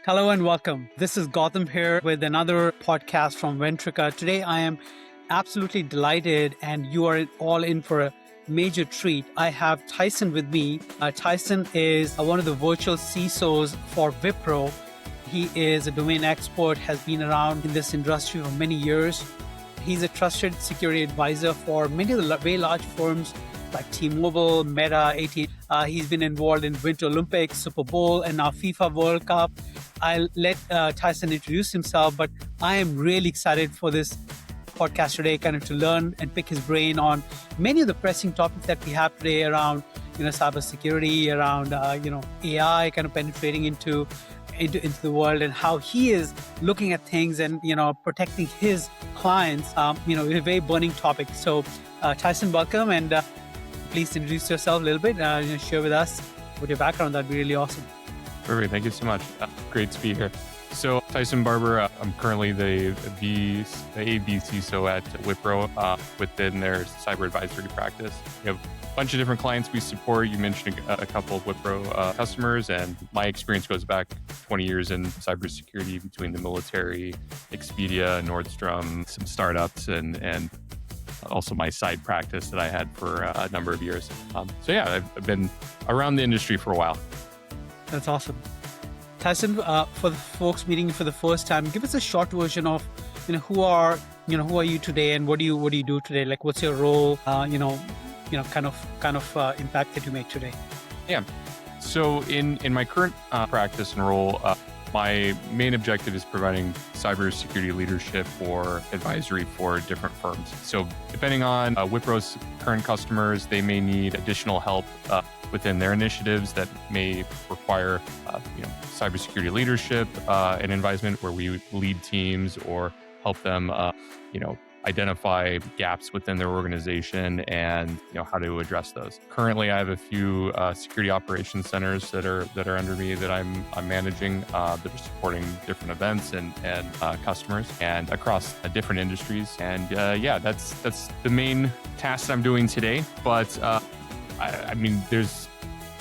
Hello and welcome. This is Gautam here with another podcast from Ventrica. Today I am absolutely delighted and you are all in for a major treat. I have Tyson with me. Tyson is one of the virtual CISOs for Wipro. He is a domain expert, has been around in this industry for many years. He's a trusted security advisor for many of the very large firms like T-Mobile, Meta, AT. He's been involved in Winter Olympics, Super Bowl, and now FIFA World Cup. I'll let Tyson introduce himself, but I am really excited for this podcast today, kind of to learn and pick his brain on many of the pressing topics that we have today around, cybersecurity, around, AI kind of penetrating into the world and how he is looking at things and, protecting his clients, a very burning topic. So Tyson, welcome, and please introduce yourself a little bit, share with us with your background. That'd be really awesome. Perfect. Thank you so much. Great to be here. So Tyson Barber, I'm currently the AB CISO at Wipro within their cyber advisory practice. We have a bunch of different clients we support. You mentioned a couple of Wipro customers, and my experience goes back 20 years in cybersecurity between the military, Expedia, Nordstrom, some startups, and also my side practice that I had for a number of years. I've been around the industry for a while. That's awesome. Tyson, for the folks meeting you for the first time, give us a short version of, who are you today and what do you do today? Like, what's your role? Kind of impact that you make today. Yeah. So in my current practice and role, my main objective is providing cybersecurity leadership or advisory for different firms. So depending on Wipro's current customers, they may need additional help within their initiatives that may require, cybersecurity leadership and advisement, where we lead teams or help them, identify gaps within their organization and how to address those. Currently, I have a few security operations centers that are under me that I'm managing that are supporting different events and customers and across different industries. And that's the main task that I'm doing today. But there's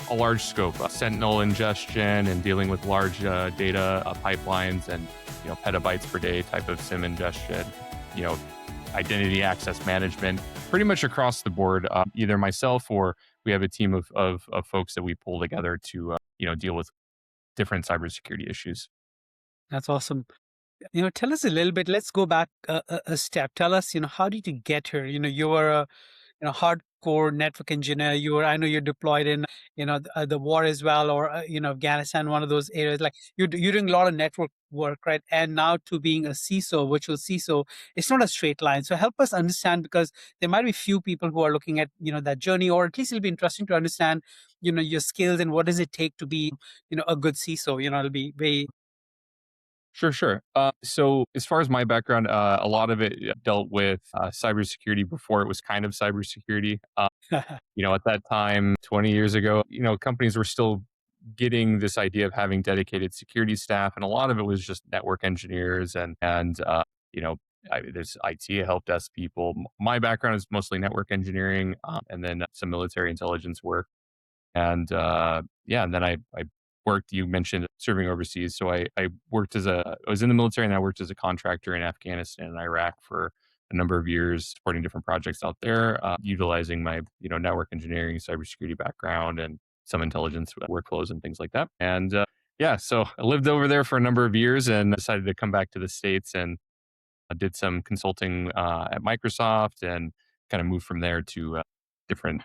a large scope, Sentinel ingestion and dealing with large data pipelines and petabytes per day type of SIM ingestion, identity access management, pretty much across the board. Either myself or we have a team of folks that we pull together to deal with different cybersecurity issues. That's awesome. Tell us a little bit. Let's go back a step. Tell us, how did you get here? You were a hardcore network engineer. I know you're deployed in, the war as well, or, Afghanistan, one of those areas. Like you're doing a lot of network work, right? And now to being a CISO, virtual CISO, it's not a straight line. So help us understand, because there might be few people who are looking at, that journey, or at least it'll be interesting to understand, your skills and what does it take to be, a good CISO. It'll be very. Sure. So as far as my background, a lot of it dealt with cybersecurity before it was kind of cybersecurity. At that time, 20 years ago, companies were still getting this idea of having dedicated security staff, and a lot of it was just network engineers there's IT help desk people. My background is mostly network engineering, and then some military intelligence work. And then I worked, you mentioned serving overseas. So I was in the military, and I worked as a contractor in Afghanistan and Iraq for a number of years, supporting different projects out there, utilizing my, network engineering, cybersecurity background and some intelligence workflows and things like that. And so I lived over there for a number of years and decided to come back to the States, and did some consulting at Microsoft, and kind of moved from there to different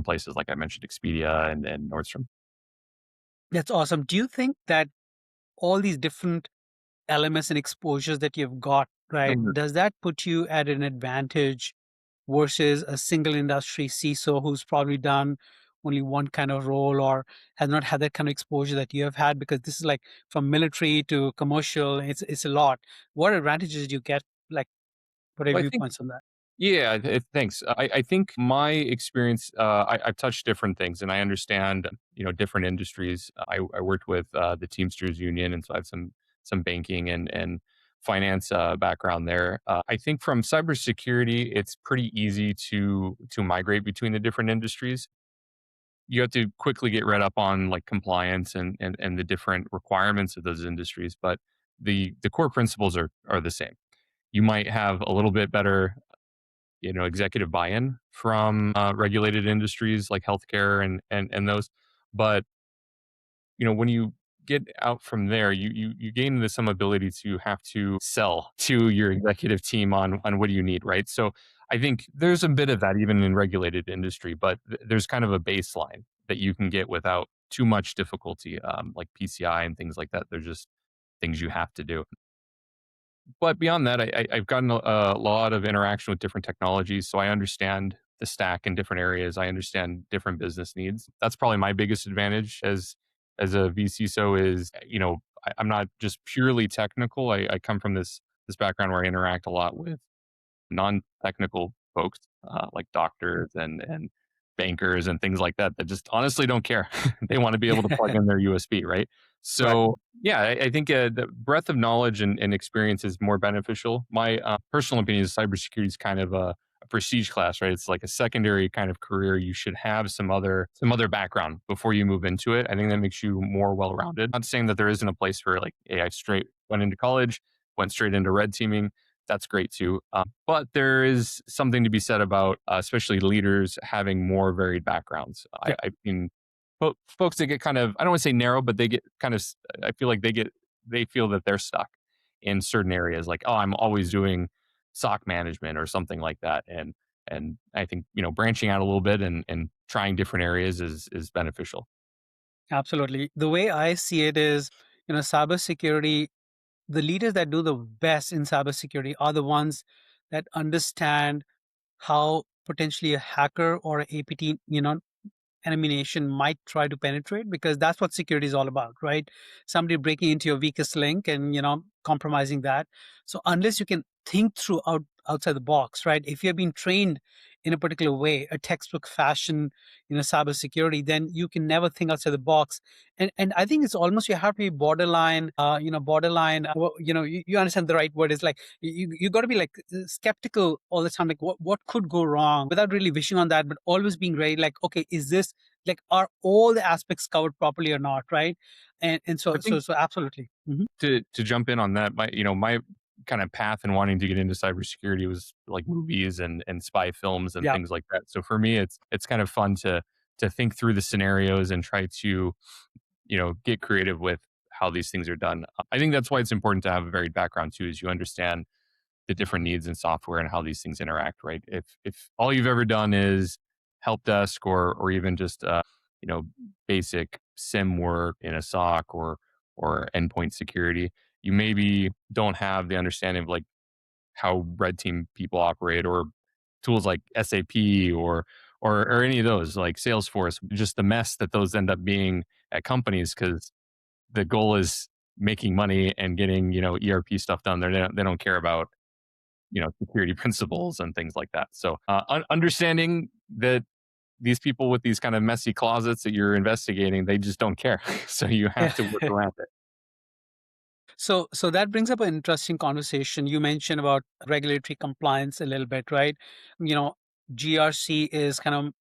places, like I mentioned, Expedia and Nordstrom. That's awesome. Do you think that all these different elements and exposures that you've got, right, Mhm. does that put you at an advantage versus a single industry CISO who's probably done only one kind of role or has not had that kind of exposure that you have had? Because this is like from military to commercial, it's a lot. What advantages do you get? Like, what are your Well, I think viewpoints on that? Yeah, thanks. I think my experience, I've touched different things, and I understand, different industries. I worked with the Teamsters Union, and so I have some banking and finance background there. I think from cybersecurity, it's pretty easy to migrate between the different industries. you have to quickly get read up on like compliance and the different requirements of those industries, but the core principles are the same. You might have a little bit better, executive buy-in from regulated industries like healthcare and those, but when you get out from there, you gain some ability to have to sell to your executive team on what do you need, right? So I think there's a bit of that even in regulated industry, but there's kind of a baseline that you can get without too much difficulty, like PCI and things like that. They're just things you have to do. But beyond that, I've gotten a lot of interaction with different technologies, so I understand the stack in different areas. I understand different business needs. That's probably my biggest advantage as a VCISO is, I'm not just purely technical. I come from this background where I interact a lot with non-technical folks, like doctors and bankers and things like that just honestly don't care. They want to be able to plug in their USB, right? Right. So yeah, I think the breadth of knowledge and experience is more beneficial. My personal opinion is cybersecurity is kind of a prestige class, right? It's like a secondary kind of career. You should have some other background before you move into it. I think that makes you more well-rounded. Not saying that there isn't a place for like AI straight went into college, went straight into red teaming. That's great too. But there is something to be said about, especially leaders having more varied backgrounds. Yeah. I've seen folks that get kind of, I don't want to say narrow, but they get kind of, I feel like they feel that they're stuck in certain areas. Like, oh, I'm always doing SOC management or something like that. And I think, branching out a little bit and trying different areas is beneficial. Absolutely. The way I see it is, cybersecurity, the leaders that do the best in cybersecurity are the ones that understand how potentially a hacker or a APT, enemy nation might try to penetrate, because that's what security is all about, right? Somebody breaking into your weakest link and compromising that. So unless you can think through outside the box, right? If you've been trained in a particular way, a textbook fashion, cybersecurity, then you can never think outside the box. And I think it's almost, you have to be borderline, you understand the right word is like, you got to be like skeptical all the time, like what could go wrong, without really wishing on that, but always being ready, like, okay, is this, like, are all the aspects covered properly or not, right? And I so think absolutely. to jump in on that, my kind of path in wanting to get into cybersecurity was like movies and spy films and Yeah. things like that. So for me, it's kind of fun to think through the scenarios and try to get creative with how these things are done. I think that's why it's important to have a varied background too, is you understand the different needs in software and how these things interact, right? If all you've ever done is help desk or even just you know basic SIM work in a SOC or endpoint security, you maybe don't have the understanding of like how red team people operate or tools like SAP or any of those like Salesforce, just the mess that those end up being at companies because the goal is making money and getting ERP stuff done. They don't care about security principles and things like that. So understanding that these people with these kind of messy closets that you're investigating, they just don't care. So you have to work Yeah. around it. So that brings up an interesting conversation. You mentioned about regulatory compliance a little bit, right? You know, GRC is kind of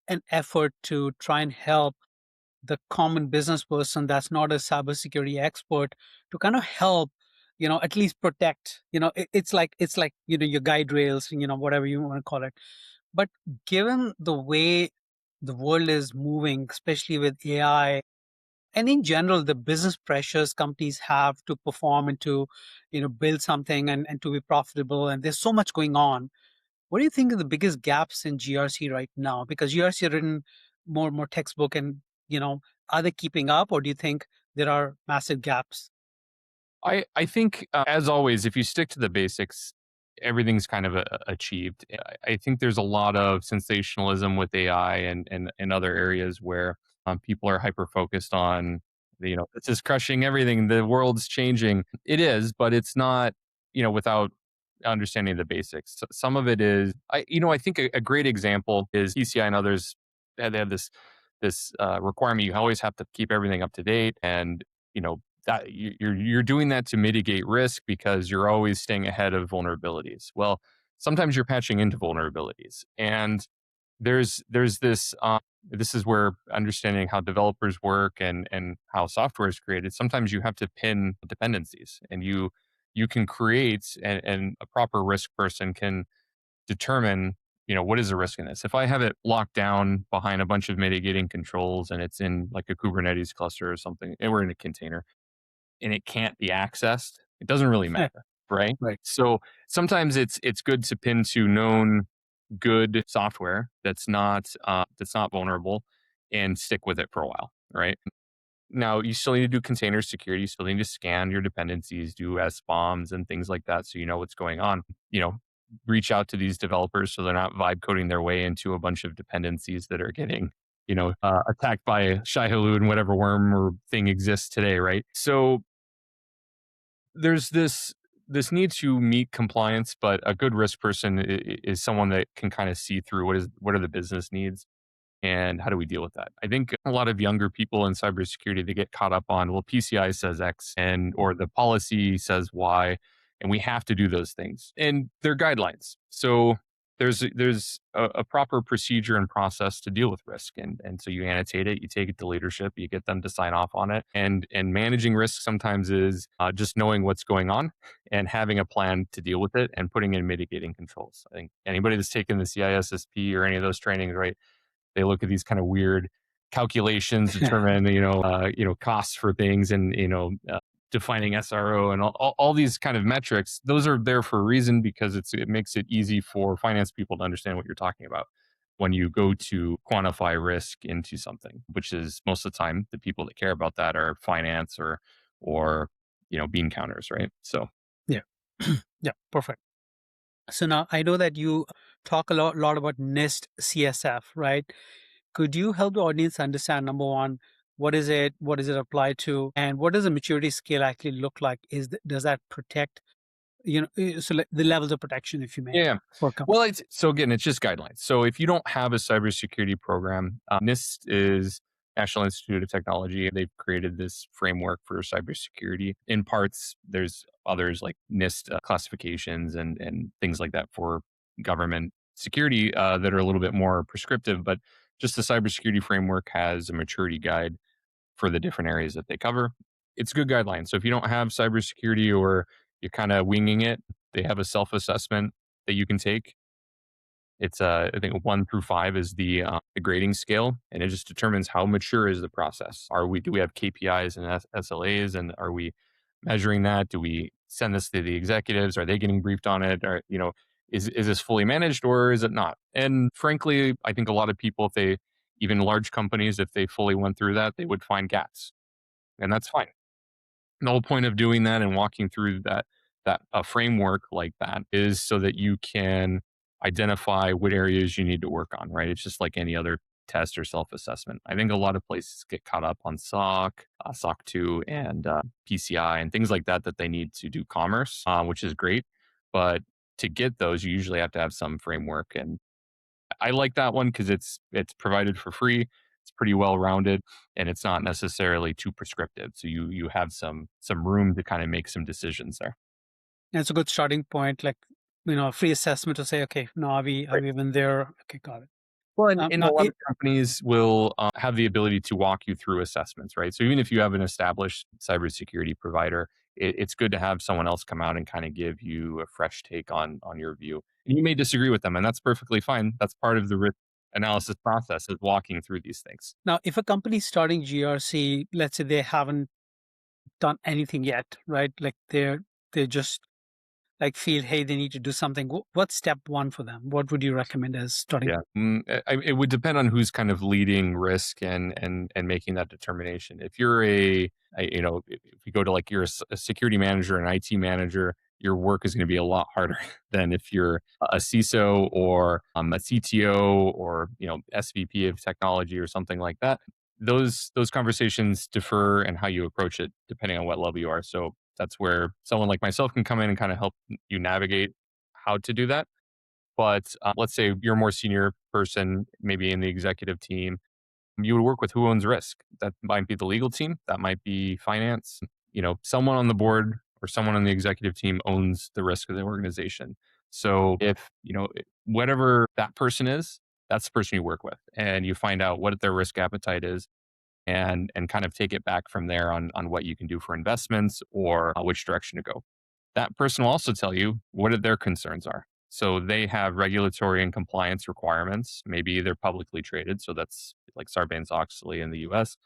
an effort to try and help the common business person that's not a cybersecurity expert to kind of help, at least protect. It's like your guide rails, whatever you want to call it. But given the way the world is moving, especially with AI, and in general the business pressures companies have to perform and to build something and to be profitable, and there's so much going on, what do you think are the biggest gaps in GRC right now? Because GRC are written more textbook, and are they keeping up, or do you think there are massive gaps? I think, as always, if you stick to the basics, everything's kind of achieved. I think there's a lot of sensationalism with AI and other areas where people are hyper focused on, this is crushing everything. The world's changing. It is, but it's not, without understanding the basics. So some of it is, I think a great example is PCI and others. They have this requirement. You always have to keep everything up to date, and that you're doing that to mitigate risk because you're always staying ahead of vulnerabilities. Well, sometimes you're patching into vulnerabilities, and there's this. this is where understanding how developers work and how software is created, sometimes you have to pin dependencies, and you can create, and a proper risk person can determine, what is the risk in this. If I have it locked down behind a bunch of mitigating controls and it's in like a Kubernetes cluster or something, and we're in a container and it can't be accessed, it doesn't really matter, right? Right. So sometimes it's good to pin to known good software that's not vulnerable, and stick with it for a while, right? Now you still need to do container security. You still need to scan your dependencies, do SBOMs and things like that, so you know what's going on. You know, reach out to these developers so they're not vibe coding their way into a bunch of dependencies that are getting attacked by Shai-Hulud and whatever worm or thing exists today, right? So there's this need to meet compliance, but a good risk person is someone that can kind of see through what are the business needs and how do we deal with that. I think a lot of younger people in cybersecurity, they get caught up on, well, PCI says X and or the policy says Y, and we have to do those things, and they're guidelines. So there's a proper procedure and process to deal with risk, and so you annotate it, you take it to leadership, you get them to sign off on it, and managing risk sometimes is just knowing what's going on and having a plan to deal with it and putting in mitigating controls. I think anybody that's taken the CISSP or any of those trainings, right, they look at these kind of weird calculations, determine costs for things, and defining SRO and all these kind of metrics. Those are there for a reason, because it makes it easy for finance people to understand what you're talking about when you go to quantify risk into something, which is most of the time the people that care about that are finance or bean counters, right? So Yeah. Yeah. Perfect. So now I know that you talk a lot about NIST CSF, right? Could you help the audience understand, number one, what does it apply to, and what does the maturity scale actually look like? Does that protect, the levels of protection, if you may, yeah. for a company? Well, so again, it's just guidelines. So if you don't have a cybersecurity program, NIST is National Institute of Technology. They've created this framework for cybersecurity. In parts, there's others like NIST classifications and things like that for government security that are a little bit more prescriptive. But just the cybersecurity framework has a maturity guide for the different areas that they cover. It's good guidelines. So if you don't have cybersecurity or you're kind of winging it, they have a self assessment that you can take. It's I think 1 through 5 is the grading scale, and it just determines how mature is the process. Do we have KPIs and SLAs, and are we measuring that? Do we send this to the executives? Are they getting briefed on it? Or is this fully managed or is it not? And frankly, I think a lot of people, if they even large companies, if they fully went through that, they would find gaps, and that's fine. The whole point of doing that and walking through that a framework like that is so that you can identify what areas you need to work on, right? It's just like any other test or self-assessment. I think a lot of places get caught up on SOC 2, and PCI and things like that they need to do commerce, which is great. But to get those, you usually have to have some framework, and I like that one because it's provided for free. It's pretty well rounded, and it's not necessarily too prescriptive. So you have some room to kind of make some decisions there. And it's a good starting point, like, a free assessment to say, okay, no, are we even there? Okay, got it. Well, and a Now, lot of companies will have the ability to walk you through assessments, right? So even if you have an established cybersecurity provider, it's good to have someone else come out and kind of give you a fresh take on your view. And you may disagree with them, and that's perfectly fine. That's part of the risk analysis process, is walking through these things. now, if a company's starting GRC, let's say they haven't done anything yet, right? Like they just like feel, hey, they need to do something. What's step one for them? What would you recommend as starting? Yeah, it would depend on who's kind of leading risk and making that determination. If you're if you go to like you're a security manager, an IT manager, your work is going to be a lot harder than if you're a CISO or a CTO or SVP of technology or something like that. Those conversations differ in how you approach it depending on what level you are. So that's where someone like myself can come in and kind of help you navigate how to do that. But let's say you're a more senior person, maybe in the executive team, you would work with who owns risk. That might be the legal team, that might be finance. Someone on the board or someone on the executive team owns the risk of the organization. So if, whatever that person is, That's the person you work with, and you find out what their risk appetite is, and kind of take it back from there on what you can do for investments or which direction to go. That person will also tell you what their concerns are. So they have regulatory and compliance requirements. Maybe they're publicly traded, so that's like Sarbanes-Oxley in the U.S.,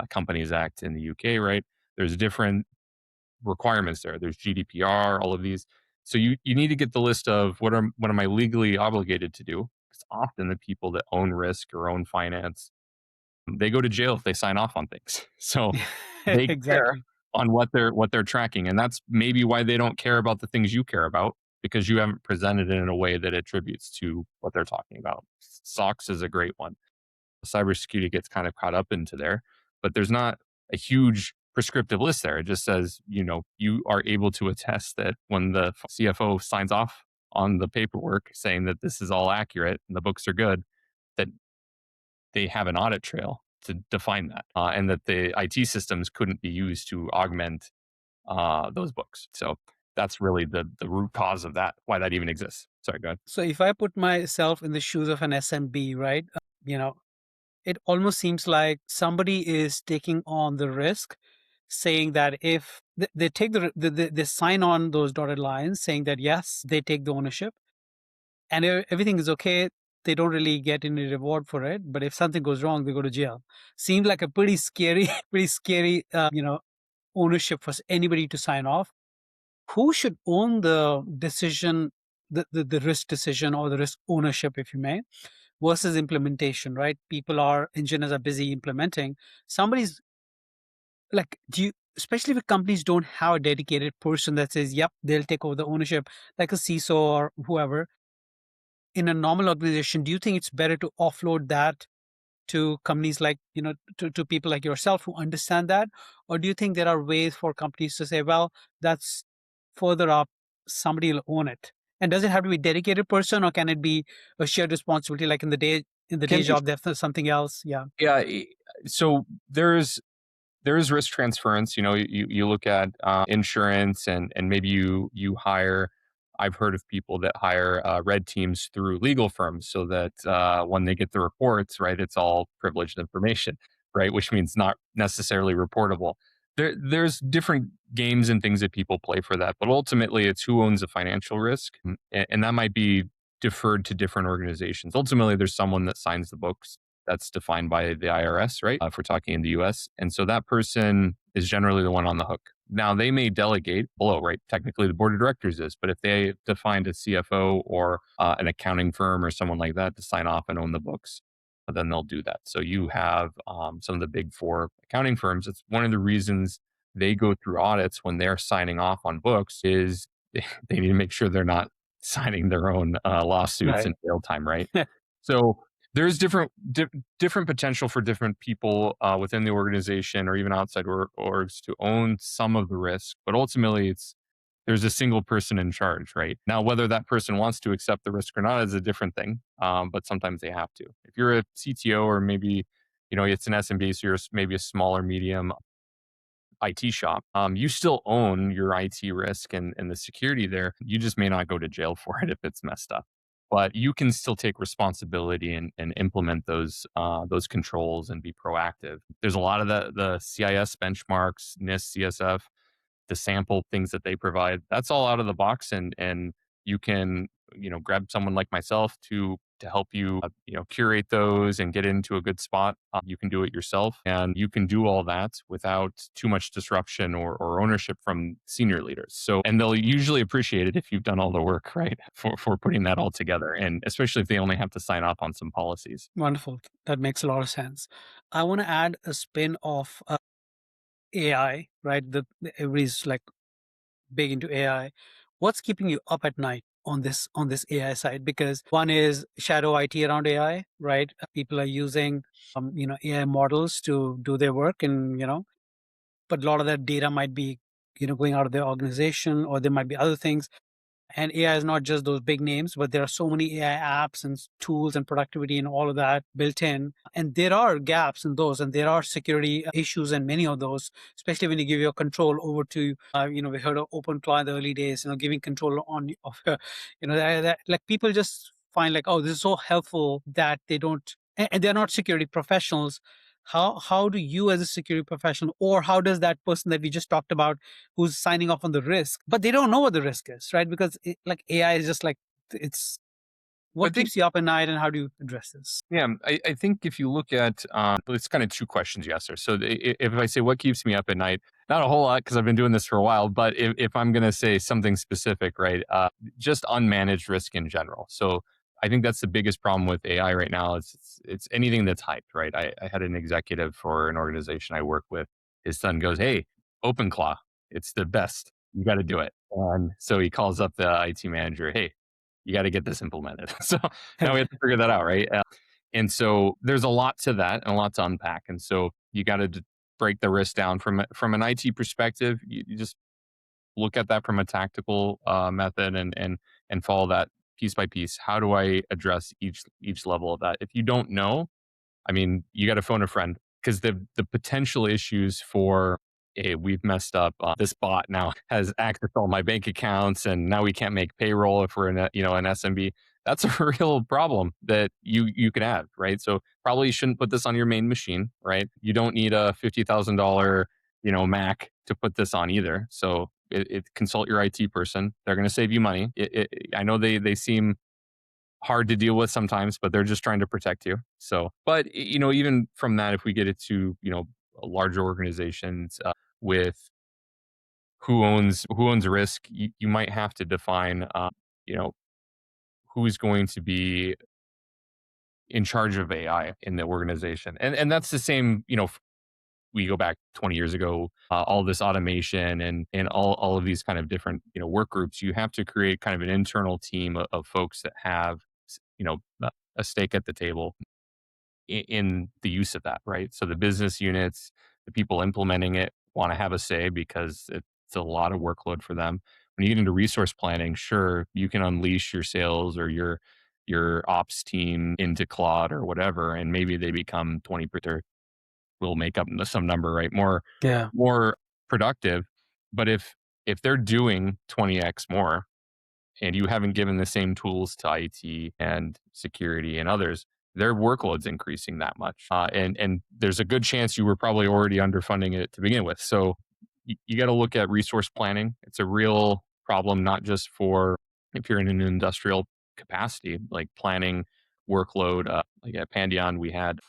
Companies Act in the U.K. Right? There's different requirements there. There's GDPR, all of these. So you need to get the list of what am I legally obligated to do? Because often the people that own risk or own finance, they go to jail if they sign off on things. So they care Exactly. on what they're tracking, and that's maybe why they don't care about the things you care about, because you haven't presented it in a way that attributes to what they're talking about. SOX is a great one. Cybersecurity gets kind of caught up into there, but there's not a huge prescriptive list there. It just says, you are able to attest that when the CFO signs off on the paperwork saying that this is all accurate and the books are good, that they have an audit trail to define that, and that the IT systems couldn't be used to augment those books. So that's really the root cause of that, why that even exists. Sorry, go ahead. So if I put myself in the shoes of an SMB, right? It almost seems like somebody is taking on the risk, saying that if they take they sign on those dotted lines, saying that yes, they take the ownership, and everything is okay. They don't really get any reward for it, but if something goes wrong, they go to jail. Seems like a pretty scary, pretty scary, ownership for anybody to sign off. Who should own the decision, the risk decision or the risk ownership, if you may, versus implementation, right? Engineers are busy implementing. Somebody's like, especially if companies don't have a dedicated person that says, yep, they'll take over the ownership, like a CISO or whoever. In a normal organization, do you think it's better to offload that to companies like, to people like yourself who understand that? Or do you think there are ways for companies to say, well, that's further up, somebody will own it? And does it have to be a dedicated person, or can it be a shared responsibility, like in the day Can be, job, there's something else? Yeah. yeah. So there is risk transference. You look at insurance, and maybe you hire. I've heard of people that hire red teams through legal firms so that when they get the reports, right, it's all privileged information, right, which means not necessarily reportable. There's different games and things that people play for that, but ultimately it's who owns the financial risk, and that might be deferred to different organizations. Ultimately, there's someone that signs the books that's defined by the IRS, right? If we're talking in the US. And so that person is generally the one on the hook. Now, they may delegate below, right? Technically, the board of directors is, but if they defined a CFO or an accounting firm or someone like that to sign off and own the books, then they'll do that. So you have some of the big four accounting firms. It's one of the reasons they go through audits when they're signing off on books is they need to make sure they're not signing their own lawsuits Right. in real time, right? So there's different potential for different people within the organization or even outside orgs to own some of the risk, but ultimately there's a single person in charge, right? Now, whether that person wants to accept the risk or not is a different thing, but sometimes they have to. If you're a CTO or maybe it's an SMB, so you're maybe a smaller medium IT shop, you still own your IT risk and the security there. You just may not go to jail for it if it's messed up, but you can still take responsibility and implement those controls and be proactive. There's a lot of the CIS benchmarks, NIST, CSF, the sample things that they provide. That's all out of the box, and you can grab someone like myself to help you curate those and get into a good spot. You can do it yourself, and you can do all that without too much disruption or ownership from senior leaders. So, and they'll usually appreciate it if you've done all the work, right, for putting that all together, and especially if they only have to sign off on some policies. Wonderful. That makes a lot of sense. I want to add a spin of AI, right? Everybody's like big into AI. What's keeping you up at night on this AI side? Because one is shadow IT around AI, right? People are using AI models to do their work, and but a lot of that data might be going out of their organization, or there might be other things. And AI is not just those big names, but there are so many AI apps and tools and productivity and all of that built in. And there are gaps in those, and there are security issues in many of those, especially when you give your control over to, we heard of open claw in the early days, giving control on, of, like people just find like, oh, this is so helpful that they don't, and they're not security professionals. How do you as a security professional, or how does that person that we just talked about who's signing off on the risk, but they don't know what the risk is, right? Because like AI is just like, it's I what think, keeps you up at night, and how do you address this? yeah, I think if you look at, it's kind of two questions you asked there. So if I say what keeps me up at night, not a whole lot because I've been doing this for a while, but if I'm going to say something specific, right, just unmanaged risk in general. So I think that's the biggest problem with AI right now. It's anything that's hyped, right? I had an executive for an organization I work with. His son goes, "Hey, OpenClaw, it's the best. You got to do it." And so he calls up the IT manager, "Hey, you got to get this implemented." So now we have to figure that out, right? And so there's a lot to that and a lot to unpack. And so you got to break the risk down from an IT perspective. You just look at that from a tactical method and follow that piece by piece. How do I address each level of that? If you don't know, I mean, you got to phone a friend because the potential issues for, hey, we've messed up. This bot now has access to all my bank accounts, and now we can't make payroll if we're in an SMB. That's a real problem that you can have, right? So probably you shouldn't put this on your main machine, right? You don't need a $50,000 Mac to put this on either. So consult your IT person. They're going to save you money. I know they seem hard to deal with sometimes, but they're just trying to protect you. So, but even from that, if we get it to larger organizations with who owns risk, you might have to define, you know, who's going to be in charge of AI in the organization, and that's the same. We go back 20 years ago, all this automation and all of these kind of different work groups. You have to create kind of an internal team of folks that have a stake at the table in the use of that, right? So the business units, the people implementing it want to have a say because it's a lot of workload for them. When you get into resource planning, sure, you can unleash your sales or your ops team into Claude or whatever, and maybe they become 20% will make up some number, right? Yeah. More productive. But if they're doing 20x more, and you haven't given the same tools to IT and security and others, their workload's increasing that much. And there's a good chance you were probably already underfunding it to begin with. So you got to look at resource planning. It's a real problem, not just for if you're in an industrial capacity, like planning workload. Like at Pandion, we had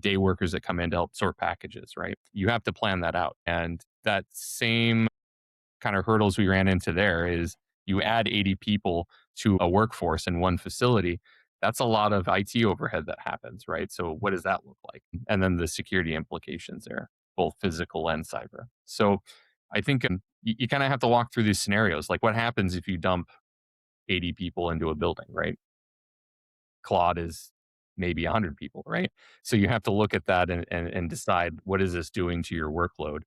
day workers that come in to help sort packages, right? You have to plan that out. And that same kind of hurdles we ran into there is you add 80 people to a workforce in one facility. That's a lot of IT overhead that happens, right? So what does that look like? And then the security implications there, both physical and cyber. So I think you kind of have to walk through these scenarios. Like what happens if you dump 80 people into a building, right? Claude is maybe 100 people, right? So you have to look at that and decide what is this doing to your workload,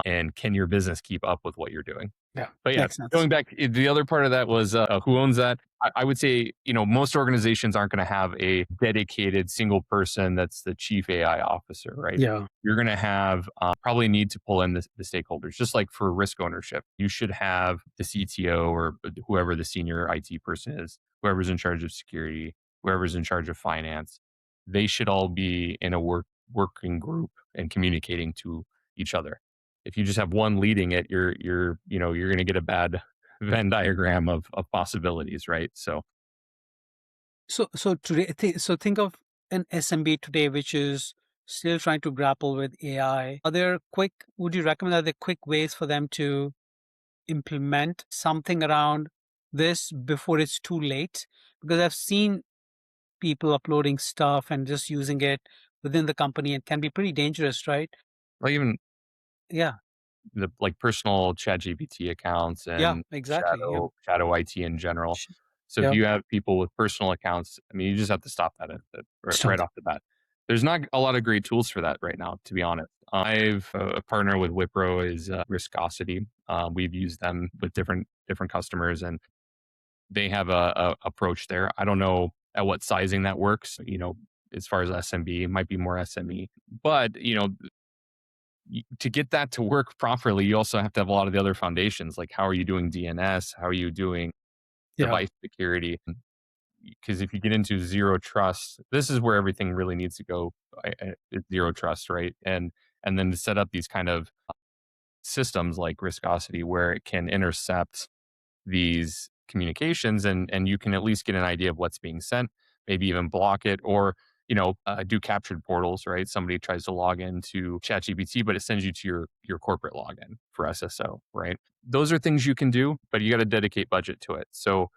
and can your business keep up with what you're doing? Yeah, But yeah, makes sense. going back, the other part of that was who owns that. I would say most organizations aren't going to have a dedicated single person that's the chief AI officer, right? Yeah. You're going to have probably need to pull in the stakeholders, just like for risk ownership. You should have the CTO or whoever the senior IT person is, whoever's in charge of security, whoever's in charge of finance. They should all be in a working group and communicating to each other. If you just have one leading it, you're going to get a bad Venn diagram of possibilities, right? So So today, so think of an SMB today, which is still trying to grapple with AI. Are there quick? Would you recommend are there quick ways for them to implement something around this before it's too late? Because I've seen people uploading stuff and just using it within the company. It can be pretty dangerous, right? like even Yeah. the like personal chat GPT accounts Yeah. and Exactly. Yeah. shadow IT in general. Sh- So if Yeah. you have people with personal accounts, I mean, you just have to stop that Stop right that. off the bat. There's not a lot of great tools for that right now, to be honest. I've a partner with Wipro is Riskosity. We've used them with different customers, and they have a approach there. I don't know at what sizing that works. As far as SMB, it might be more SME, but to get that to work properly, you also have to have a lot of the other foundations. Like, how are you doing DNS? How are you doing Yeah. device security? because if you get into zero trust, this is where everything really needs to go. It's zero trust, right? And then to set up these kind of systems like Riskosity where it can intercept these communications and you can at least get an idea of what's being sent, maybe even block it or do captured portals, right? Somebody tries to log into ChatGPT, but it sends you to your corporate login for SSO, right? Those are things you can do, but you got to dedicate budget to it. So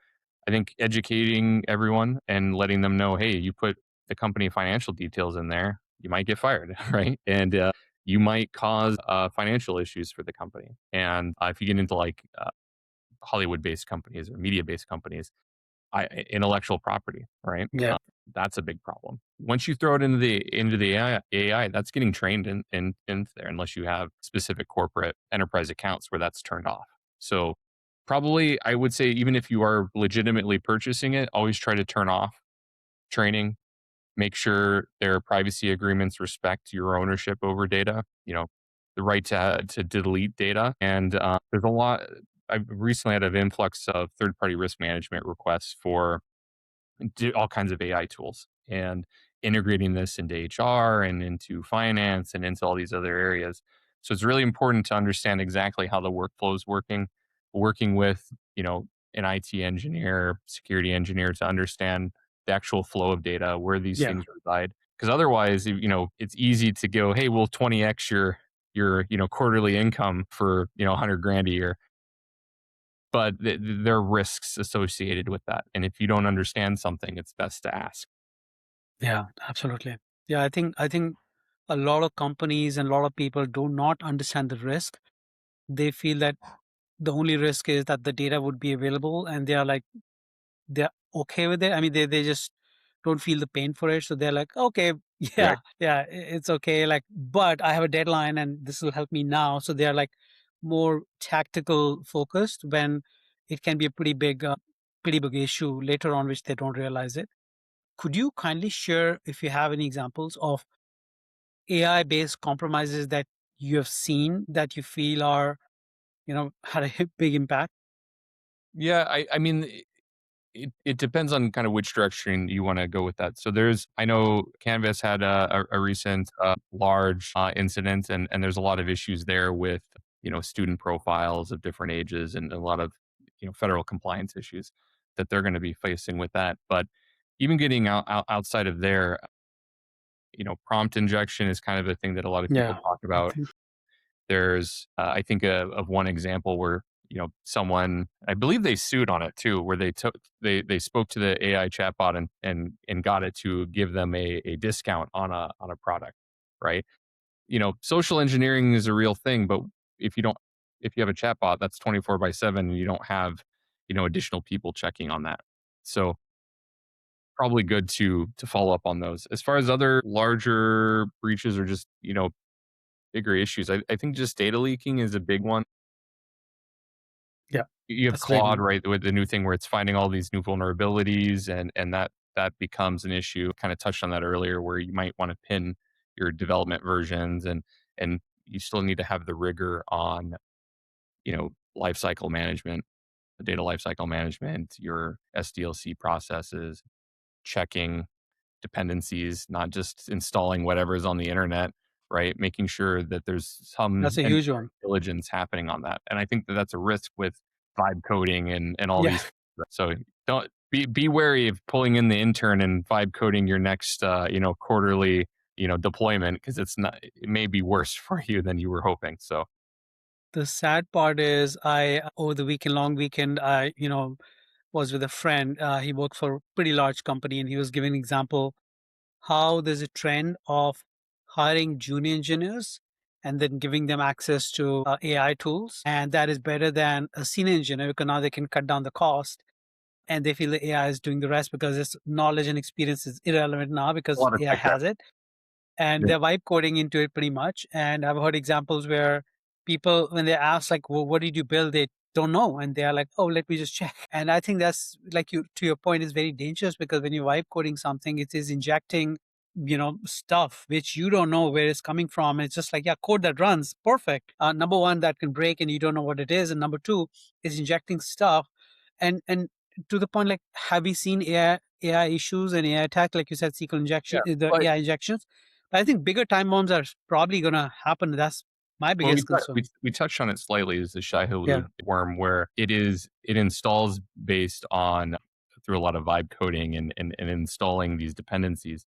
I think educating everyone and letting them know, hey, you put the company financial details in there, you might get fired, right? And you might cause financial issues for the company. And if you get into like Hollywood-based companies or media-based companies, intellectual property, right? Yeah. That's a big problem. Once you throw it into the AI, that's getting trained in there, unless you have specific corporate enterprise accounts where that's turned off. So probably, I would say, even if you are legitimately purchasing it, always try to turn off training. Make sure their privacy agreements respect your ownership over data. The right to delete data, and there's a lot. I've recently had an influx of third-party risk management requests for all kinds of AI tools and integrating this into HR and into finance and into all these other areas. So it's really important to understand exactly how the workflow is working with, an IT engineer, security engineer to understand the actual flow of data, where these Yeah. things reside. Because otherwise, it's easy to go, hey, we'll 20x your quarterly income for 100 grand a year, but there are risks associated with that. And if you don't understand something, it's best to ask. Yeah, absolutely. Yeah, I think a lot of companies and a lot of people do not understand the risk. They feel that the only risk is that the data would be available, and they are like they're okay with it. I mean, they just don't feel the pain for it, so they're like, okay, Right. yeah, it's okay. Like, but I have a deadline, and this will help me now. So they are like more tactical focused when it can be a pretty big issue later on, which they don't realize it. Could you kindly share if you have any examples of AI based compromises that you have seen that you feel are, had a big impact? Yeah, I mean, it depends on kind of which direction you want to go with that. So I know Canvas had a recent large incident, and there's a lot of issues there with student profiles of different ages and a lot of federal compliance issues that they're going to be facing with that. But even getting outside of there, prompt injection is kind of a thing that a lot of people Yeah. talk about. There's, I think, of one example where someone, I believe they sued on it too, where they spoke to the AI chatbot and got it to give them a discount on a product, right? Social engineering is a real thing, but if you don't if you have a chatbot that's 24/7 and you don't have additional people checking on that, so probably good to follow up on those. As far as other larger breaches or just bigger issues, I think just data leaking is a big one. Yeah. You have That's a big Claude, one. right, with the new thing where it's finding all these new vulnerabilities, and that becomes an issue. Kind of touched on that earlier, where you might want to pin your development versions, and you still need to have the rigor on lifecycle management, the data lifecycle management, your SDLC processes, checking dependencies, not just installing whatever is on the internet, right? Making sure that there's some That's a engineering huge one. diligence happening on that. And I think that that's a risk with vibe coding and all Yeah. these. So don't be wary of pulling in the intern and vibe coding your next quarterly deployment, because it may be worse for you than you were hoping. So The sad part is over the long weekend, was with a friend. He worked for a pretty large company, and he was giving an example how there's a trend of hiring junior engineers and then giving them access to AI tools. And that is better than a senior engineer because now they can cut down the cost, and they feel the AI is doing the rest because its knowledge and experience is irrelevant now a because lot of AI tech debt. has it. And Yeah. they're vibe coding into it pretty much. And I've heard examples where people, when they ask like, well, what did you build? They don't know. And they are like, oh, let me just check. And I think that's like to your point is very dangerous because when you're vibe coding something, it is injecting, stuff which you don't know where it's coming from. It's just like, yeah, code that runs perfect. Number one, that can break and you don't know what it is. And number two is injecting stuff. And to the point, like, have we seen AI issues and AI attack, like you said, SQL Yeah. injection, the But AI injections? But I think bigger time bombs are probably going to happen. That's my well, biggest concern. we touched on it slightly, is the Yeah. Shai-Hulud worm, where it installs based on through a lot of vibe coding and installing these dependencies.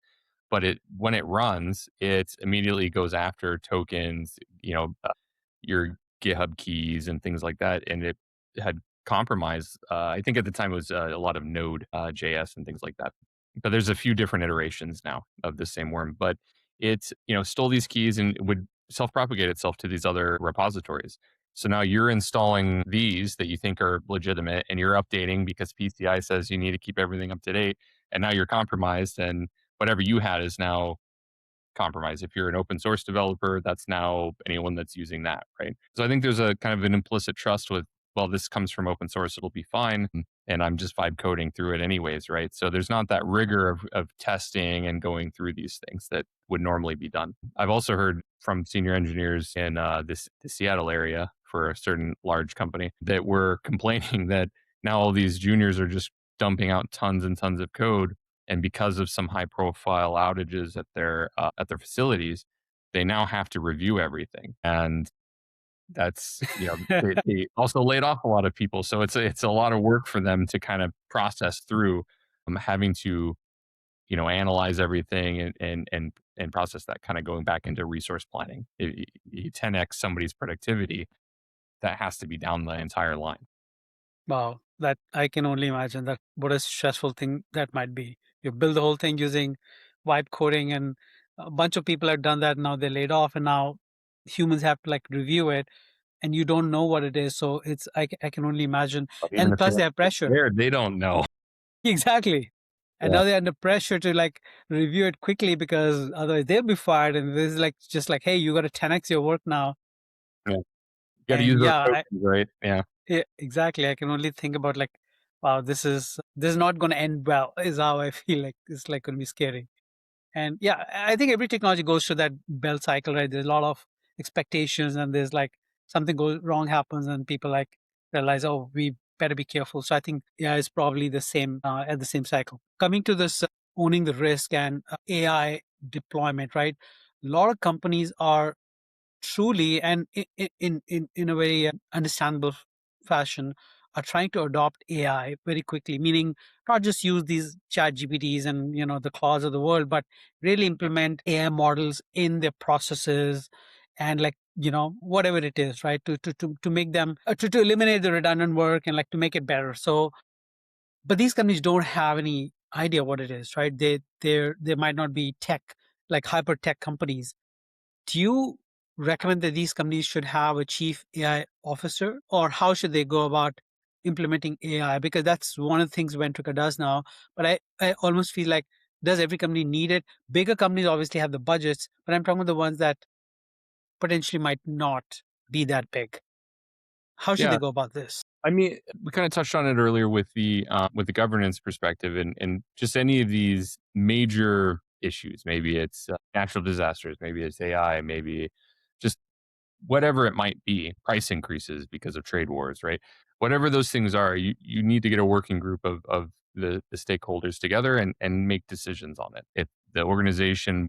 But when it runs, it immediately goes after tokens, your GitHub keys and things like that, and it had compromised. I think at the time it was a lot of Node JS and things like that. But there's a few different iterations now of the same worm. But it stole these keys and would self-propagate itself to these other repositories. So now you're installing these that you think are legitimate, and you're updating because PCI says you need to keep everything up to date. And now you're compromised, and whatever you had is now compromise. If you're an open source developer, that's now anyone that's using that, right? So I think there's a kind of an implicit trust with, well, this comes from open source, it'll be fine. And I'm just vibe coding through it anyways, right? So there's not that rigor of testing and going through these things that would normally be done. I've also heard from senior engineers in the Seattle area for a certain large company that were complaining that now all these juniors are just dumping out tons and tons of code, and because of some high profile outages at their facilities, they now have to review everything. And that's they also laid off a lot of people, so it's a lot of work for them to kind of process through, having to analyze everything and process that, kind of going back into resource planning. You 10x somebody's productivity, that has to be down the entire line. Wow, that I can only imagine that what a stressful thing that might be. You build the whole thing using vibe coding, and a bunch of people have done that. Now they're laid off, and now humans have to like review it, and you don't know what it is. So it's I can only imagine. But even And if they plus they have pressure. there, they don't know. Exactly. And Yeah, now they're under pressure to like review it quickly because otherwise they'll be fired. And this is like just like, hey, you got to 10x your work now. yeah. You got to And use those yeah, tokens, right? Yeah. yeah, exactly. I can only think about like, wow, this is not going to end well. Is how I feel like it's like going to be scary. And yeah, I think every technology goes through that bell cycle, right? There's a lot of expectations, and there's like something goes wrong happens, and people like realize, oh, we better be careful. So I think yeah, it's probably the same at the same cycle. Coming to this owning the risk and AI deployment, right? A lot of companies are truly and in a very understandable fashion are trying to adopt AI very quickly, meaning not just use these chat GPTs and the claws of the world, but really implement AI models in their processes and like whatever it is, right? To make them to eliminate the redundant work and like to make it better. So, but these companies don't have any idea what it is, right? They might not be tech like hyper tech companies. Do you recommend that these companies should have a chief AI officer, or how should they go about implementing AI? Because that's one of the things Ventrica does now. But I almost feel like, does every company need it? Bigger companies obviously have the budgets, but I'm talking about the ones that potentially might not be that big. How should they Yeah. go about this? I mean, we kind of touched on it earlier with the governance perspective, and just any of these major issues. Maybe it's natural disasters, maybe it's AI, maybe just whatever it might be, price increases because of trade wars, right? Whatever those things are, you need to get a working group of the stakeholders together and make decisions on it. If the organization,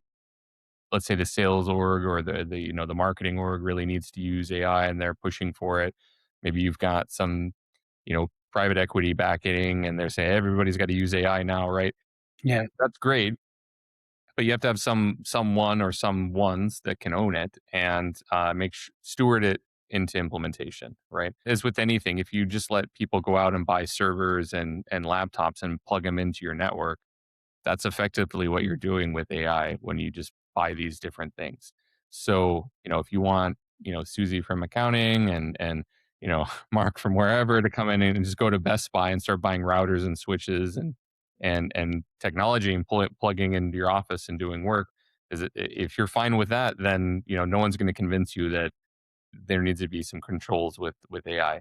let's say the sales org or the marketing org, really needs to use AI and they're pushing for it, maybe you've got some private equity backing and they're saying everybody's got to use AI now, right? Yeah. That's great, but you have to have someone or some ones that can own it and steward it into implementation, right? As with anything, if you just let people go out and buy servers and laptops and plug them into your network, that's effectively what you're doing with AI when you just buy these different things. So, if you want, Susie from accounting and Mark from wherever to come in and just go to Best Buy and start buying routers and switches and technology and plugging into your office and doing work, if you're fine with that, then no one's going to convince you that there needs to be some controls with AI.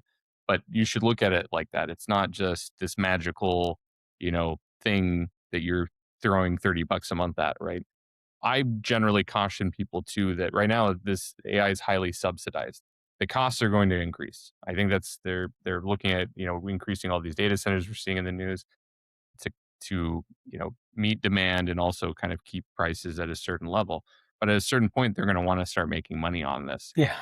But you should look at it like that. It's not just this magical, thing that you're throwing $30 a month at, right? I generally caution people too that right now this AI is highly subsidized. the costs are going to increase. I think they're looking at, increasing all these data centers we're seeing in the news to meet demand and also kind of keep prices at a certain level. But at a certain point, they're going to want to start making money on this. Yeah.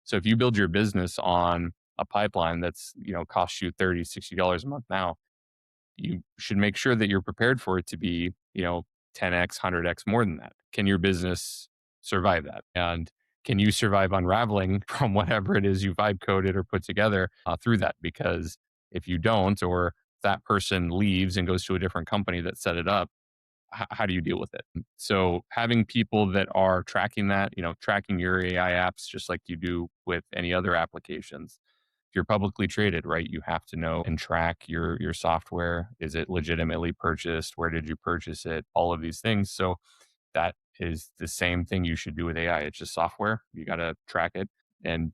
So if you build your business on a pipeline that's, costs you $30, $60 a month now, you should make sure that you're prepared for it to be, 10x, 100x more than that. Can your business survive that? And can you survive unraveling from whatever it is you vibe coded or put together through that? Because if you don't, or that person leaves and goes to a different company that set it up, how do you deal with it? So having people that are tracking that, tracking your AI apps just like you do with any other applications. If you're publicly traded, right, you have to know and track your software. Is it legitimately purchased? Where did you purchase it? All of these things. So that is the same thing you should do with AI. It's just software. You got to track it and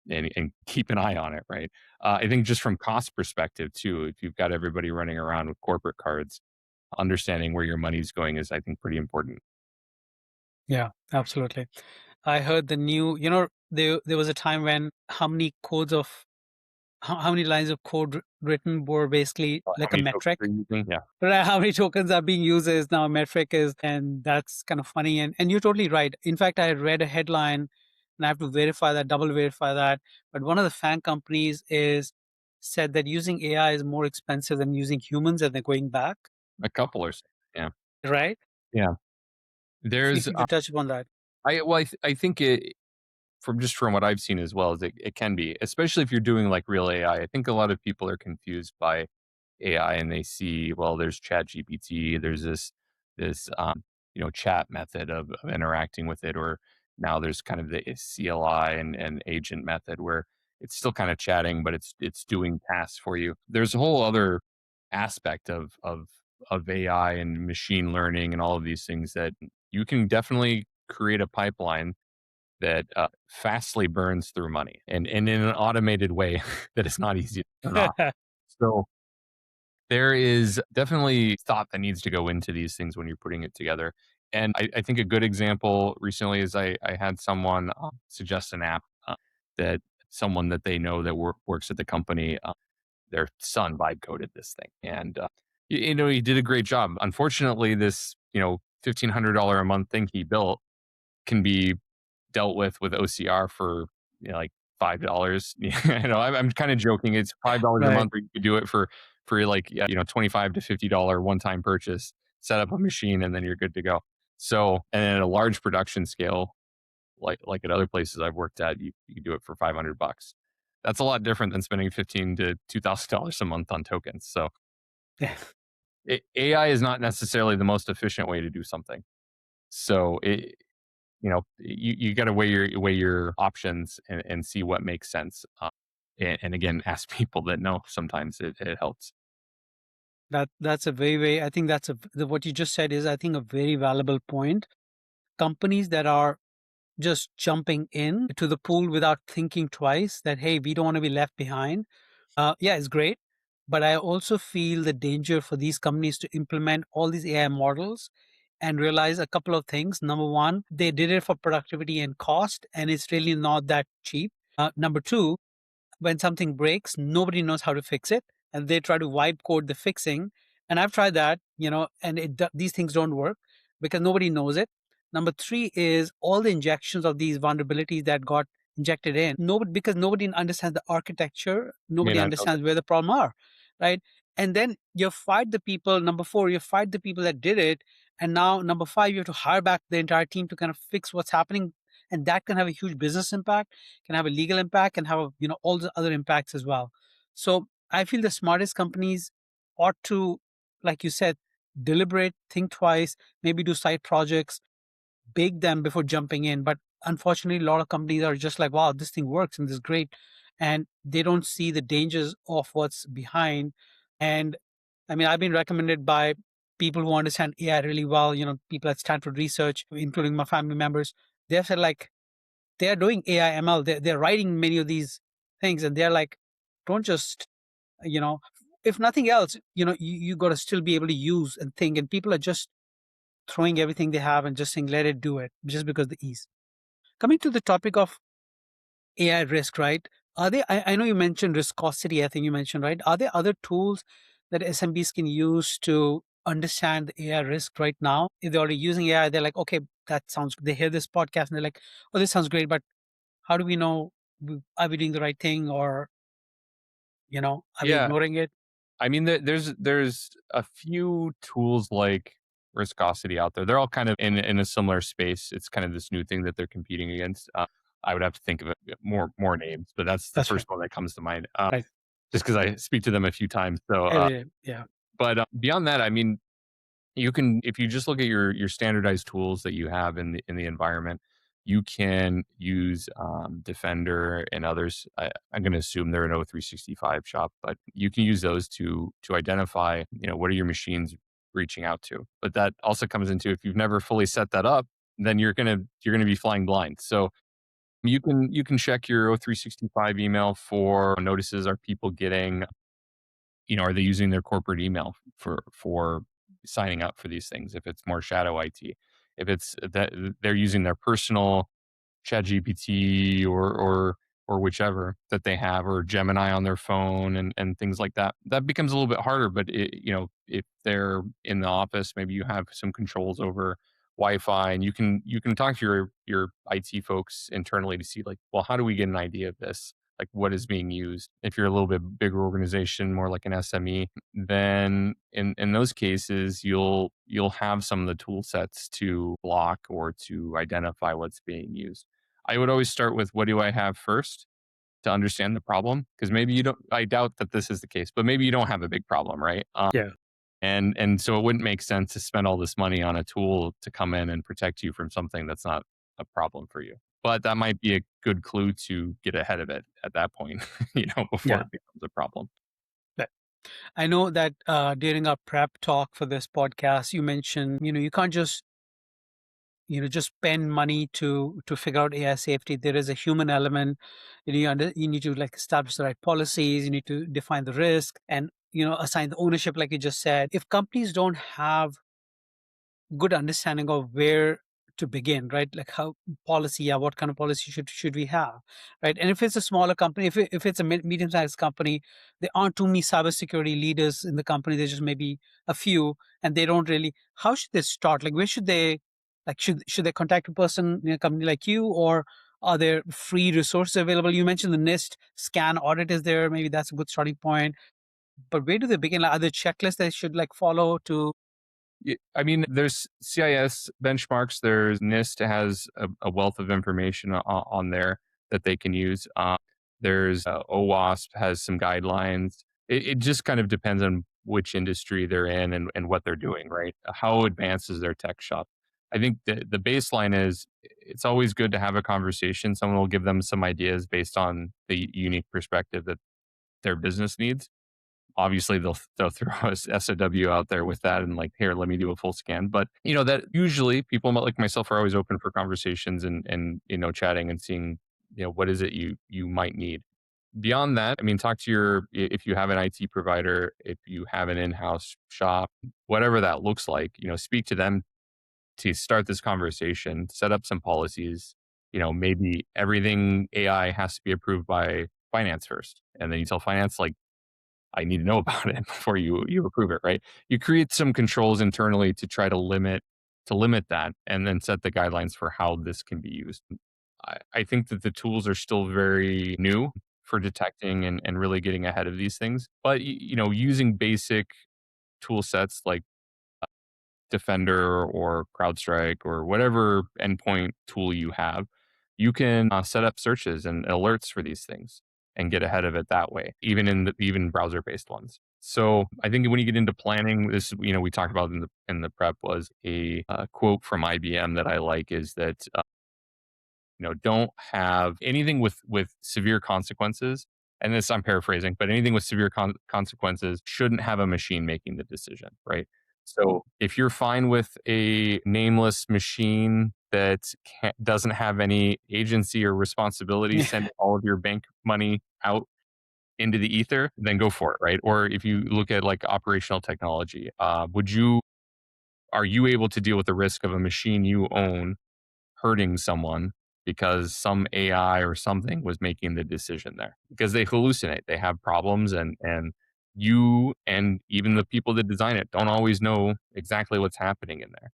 and keep an eye on it, right? I think just from cost perspective too, if you've got everybody running around with corporate cards, understanding where your money's going is, I think, pretty important. Yeah, absolutely. I heard the new, there was a time when how many lines of code written were basically How like a many tokens metric. are you using? Yeah. Right, how many tokens are being used is now a metric is, and that's kind of funny. And you're totally right. In fact, I read a headline, and I have to verify that, double verify that. But one of the FANG companies is said that using AI is more expensive than using humans, and they're going back. A couple or so. Yeah. Right? Yeah. See There's, if you could touch upon that. I think it, from what I've seen as well, is it can be, especially if you're doing like real AI. I think a lot of people are confused by AI and they see, well, there's Chat GPT, there's this chat method of interacting with it, or now there's kind of the CLI and agent method where it's still kind of chatting, but it's doing tasks for you. There's a whole other aspect of AI and machine learning and all of these things that you can definitely create a pipeline that fastly burns through money and in an automated way that is not easy to turn off. So there is definitely thought that needs to go into these things when you're putting it together. And I think a good example recently is I had someone suggest an app that someone that they know that works at the company, their son vibe coded this thing. And, he did a great job. Unfortunately, this, $1,500 a month thing he built can be dealt with OCR for, like $5. I'm kind of joking. It's $5 a Right. month, or you could do it for like, yeah, $25 to $50 one time purchase, set up a machine, and then you're good to go. So, and then at a large production scale, like at other places I've worked at, you can do it for $500. That's a lot different than spending $1,500 to $2,000 a month on tokens. So Yeah. AI is not necessarily the most efficient way to do something. So you got to weigh your options and see what makes sense. And again, ask people that know. Sometimes it helps. That's a very, I think what you just said is, I think, a very valuable point. Companies that are just jumping in to the pool without thinking twice that, hey, we don't want to be left behind. Yeah, it's great. But I also feel the danger for these companies to implement all these AI models and realize a couple of things. Number one, they did it for productivity and cost, and it's really not that cheap. Number two, when something breaks, nobody knows how to fix it, and they try to wipe code the fixing. And I've tried that, and these things don't work because nobody knows it. Number three is all the injections of these vulnerabilities that got injected in. Nobody, because nobody understands the architecture, May nobody not know that. understands where the problem are, right? And then you fight the people. Number four, you fight the people that did it, and now number five, you have to hire back the entire team to kind of fix what's happening, and that can have a huge business impact, can have a legal impact, can have all the other impacts as well. So I feel the smartest companies ought to, like you said, deliberate, think twice, maybe do side projects, bake them before jumping in. But unfortunately, a lot of companies are just like, wow, this thing works and this is great, and they don't see the dangers of what's behind. And I mean, I've been recommended by people who understand AI really well, people at Stanford Research, including my family members. They've said, like, they're doing AI ML. They're writing many of these things, and they're like, don't just, you know, if nothing else, you got to still be able to use and think. And people are just throwing everything they have and just saying, let it do it, just because the ease. Coming to the topic of AI risk, right? I know you mentioned viscosity, I think you mentioned, right? Are there other tools that SMBs can use to understand the AI risk right now? If they're already using AI, they're like, okay, that sounds, they hear this podcast and they're like, oh, this sounds great, but how do we know, are we doing the right thing, or, are we Yeah, ignoring it? I mean, there's a few tools like Viscosity out there. They're all kind of in a similar space. It's kind of this new thing that they're competing against. I would have to think of it, more names, but that's the That's right. first one that comes to mind. Right. Just because I speak to them a few times. So, Every day. Yeah. but beyond that, I mean, you can, if you just look at your standardized tools that you have in the environment, you can use Defender and others. I'm going to assume they're an O365 shop, but you can use those to identify, what are your machines reaching out to. But that also comes into, if you've never fully set that up, then you're gonna be flying blind. So you can check your O365 email for notices. Are people getting, are they using their corporate email for signing up for these things? If it's more shadow IT, if it's that they're using their personal ChatGPT or whichever that they have, or Gemini on their phone and things like that, that becomes a little bit harder. But if they're in the office, maybe you have some controls over Wi-Fi, and you can talk to your IT folks internally to see, like, well, how do we get an idea of this? Like, what is being used? If you're a little bit bigger organization, more like an SME, then in those cases, you'll have some of the tool sets to block or to identify what's being used. I would always start with, what do I have first, to understand the problem? Because maybe you don't. I doubt that this is the case, but maybe you don't have a big problem, right? Yeah. And so it wouldn't make sense to spend all this money on a tool to come in and protect you from something that's not a problem for you. But that might be a good clue to get ahead of it at that point, before Yeah. it becomes a problem. Right. I know that during our prep talk for this podcast, you mentioned, you can't just spend money to figure out AI safety. There is a human element. You need to like establish the right policies. You need to define the risk and assign the ownership, like you just said. If companies don't have good understanding of where to begin, right? Like how policy, yeah, what kind of policy should we have, right? And if it's a smaller company, if it's a medium-sized company, there aren't too many cybersecurity leaders in the company. There's just maybe a few, and they don't really. How should they start? Like, where should they, like, should they contact a person in a company like you, or are there free resources available? You mentioned the NIST scan audit is there. Maybe that's a good starting point. But where do they begin? Like, are there checklists they should like follow to? I mean, there's CIS benchmarks. There's NIST has a wealth of information on there that they can use. There's OWASP has some guidelines. It just kind of depends on which industry they're in and what they're doing, right? How advanced is their tech shop? I think the baseline is, it's always good to have a conversation. Someone will give them some ideas based on the unique perspective that their business needs. Obviously, they'll throw a SOW out there with that and, like, here, let me do a full scan. But that usually people like myself are always open for conversations and chatting and seeing what is it you might need. Beyond that, I mean, talk to if you have an IT provider, if you have an in-house shop, whatever that looks like, speak to them to start this conversation, set up some policies. Maybe everything AI has to be approved by finance first, and then you tell finance, like, I need to know about it before you approve it, right? You create some controls internally to try to limit that, and then set the guidelines for how this can be used. I think that the tools are still very new for detecting and really getting ahead of these things. But using basic tool sets like Defender or CrowdStrike or whatever endpoint tool you have, you can set up searches and alerts for these things and get ahead of it that way, even browser-based ones. So I think when you get into planning, this, we talked about in the prep, was a quote from IBM that I like, is that don't have anything with severe consequences. And this, I'm paraphrasing, but anything with severe consequences shouldn't have a machine making the decision, right? So if you're fine with a nameless machine that doesn't have any agency or responsibility, Yeah. sending all of your bank money out into the ether, then go for it, right? Or if you look at, like, operational technology, are you able to deal with the risk of a machine you own hurting someone because some AI or something was making the decision there because they hallucinate. They have problems and you and even the people that design it don't always know exactly what's happening in there.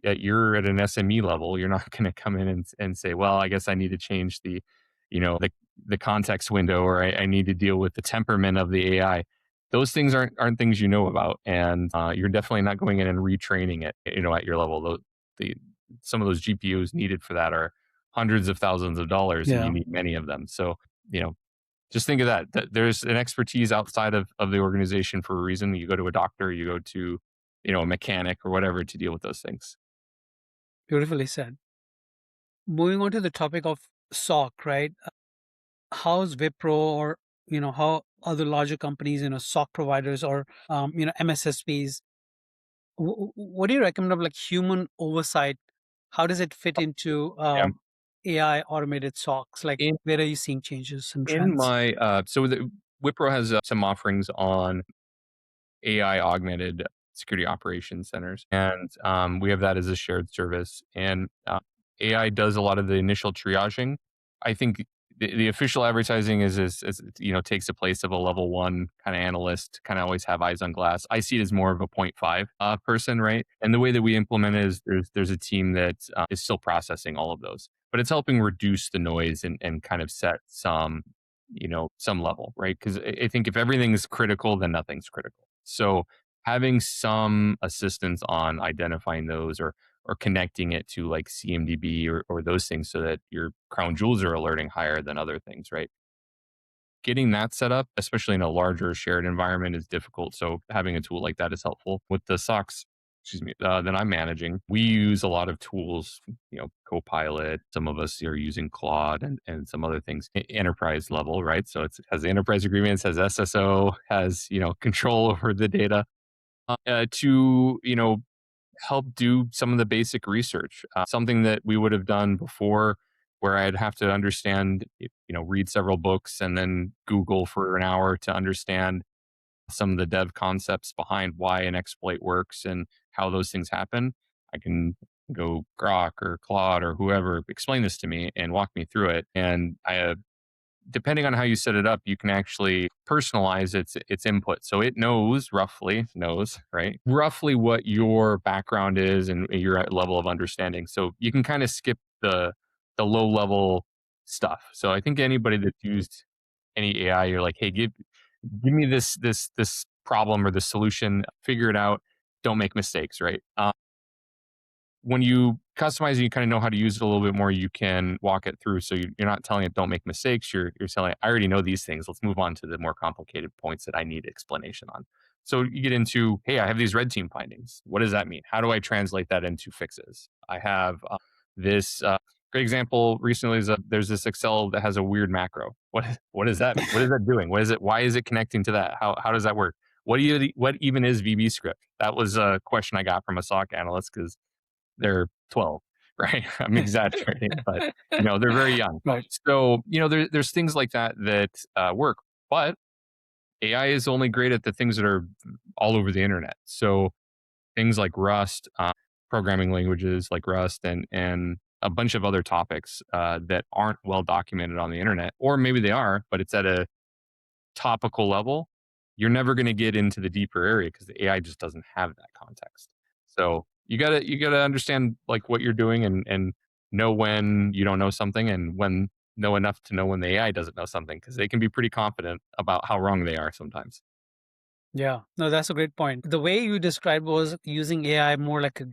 You're at an SME level, you're not going to come in and say, well, I guess I need to change you know, the, the context window, or I need to deal with the temperament of the AI. Those things aren't things you know about. And you're definitely not going in and retraining it, at your level. The some of those GPUs needed for that are hundreds of thousands of dollars, and you Yeah. need many of them. So, you know, just think of that there's an expertise outside of the organization for a reason. You go to a doctor, you go to, a mechanic or whatever to deal with those things. Beautifully said. Moving on to the topic of SOC, right? How's Wipro or how other larger companies, SOC providers or MSSPs, what do you recommend of like human oversight? How does it fit into Yeah. AI automated SOCs? Like, In where are you seeing changes and in trends? my so the Wipro has some offerings on AI augmented security operations centers. And we have that as a shared service. And AI does a lot of the initial triaging. I think the official advertising is takes the place of a level one kind of analyst, kind of always have eyes on glass. I see it as more of a point five person, right? And the way that we implement it is there's a team that is still processing all of those, but it's helping reduce the noise and kind of set some level, right? Because I think if everything's critical, then nothing's critical. So having some assistance on identifying those or connecting it to like CMDB or those things so that your crown jewels are alerting higher than other things, right? Getting that set up, especially in a larger shared environment, is difficult. So having a tool like that is helpful. With the SOCs, excuse me, that I'm managing, we use a lot of tools, Copilot. Some of us are using Claude and some other things, enterprise level, right? So it has the enterprise agreements, has SSO, has, control over the data to, help do some of the basic research, something that we would have done before where I'd have to understand, read several books and then Google for an hour to understand some of the dev concepts behind why an exploit works and how those things happen. I can go Grok or Claude or whoever explain this to me and walk me through it. And depending on how you set it up, you can actually personalize its input. So it knows, right? Roughly what your background is and your level of understanding. So you can kind of skip the low level stuff. So I think anybody that's used any AI, you're like, hey, give me this problem or the solution, figure it out, don't make mistakes, right? When you customize it, you kind of know how to use it a little bit more. You can walk it through. So you're not telling it, don't make mistakes. You're telling it, I already know these things. Let's move on to the more complicated points that I need explanation on. So you get into, hey, I have these red team findings. What does that mean? How do I translate that into fixes? I have this great example recently is there's this Excel that has a weird macro. What does that mean? What is that doing? What is it? Why is it connecting to that? How does that work? What even is VB script? That was a question I got from a SOC analyst because they're 12, right? I'm exaggerating, but they're very young. Right. So, there's things like that that work, but AI is only great at the things that are all over the internet. So things like Rust, programming languages like Rust, and a bunch of other topics that aren't well documented on the internet, or maybe they are, but it's at a topical level. You're never going to get into the deeper area because the AI just doesn't have that context. So you gotta understand like what you're doing and know when you don't know something and when know enough to know when the AI doesn't know something because they can be pretty confident about how wrong they are sometimes. Yeah. No, that's a great point. The way you described was using AI more like a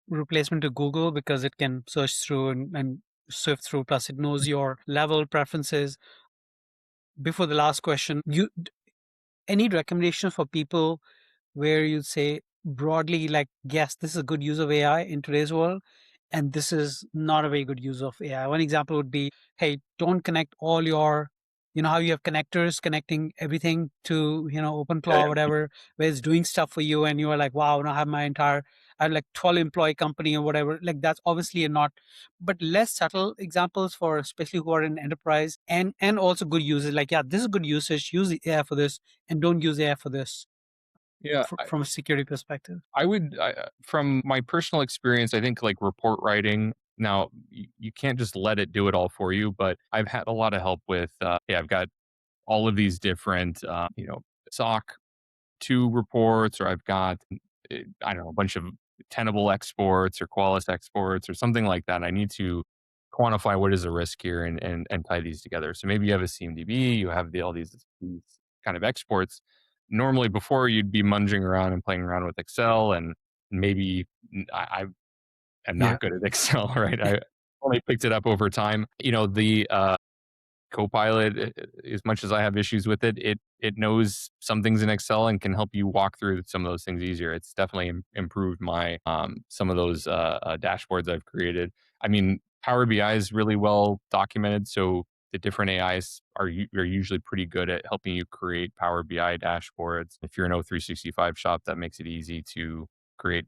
replacement to Google because it can search through and sift through, plus it knows your level preferences. Before the last question, any recommendations for people where you'd say broadly, like, yes, this is a good use of AI in today's world, and this is not a very good use of AI? One example would be, hey, don't connect all your, how you have connectors connecting everything to, Yeah, OpenClaw or whatever, where it's doing stuff for you, and you are like, wow, now I have like 12 employee company or whatever. Like, that's obviously a not, but less subtle examples for especially who are in enterprise and also good users. Like, yeah, this is good usage. Use the AI for this, and don't use AI for this yeah. from a security perspective. From my personal experience, I think like report writing Now, you can't just let it do it all for you, but I've had a lot of help with, yeah, I've got all of these different, SOC 2 reports, or I've got, I don't know, a bunch of Tenable exports or Qualys exports or something like that. I need to quantify what is the risk here and tie these together. So maybe you have a CMDB, you have all these kind of exports. Normally, before you'd be munging around and playing around with Excel, and maybe I am Yeah. not good at Excel, right? I only picked it up over time. The Copilot, as much as I have issues with it, it knows some things in Excel and can help you walk through some of those things easier. It's definitely improved my some of those dashboards I've created. I mean, Power BI is really well documented, so the different AIs are usually pretty good at helping you create Power BI dashboards. If you're an O365 shop, that makes it easy to create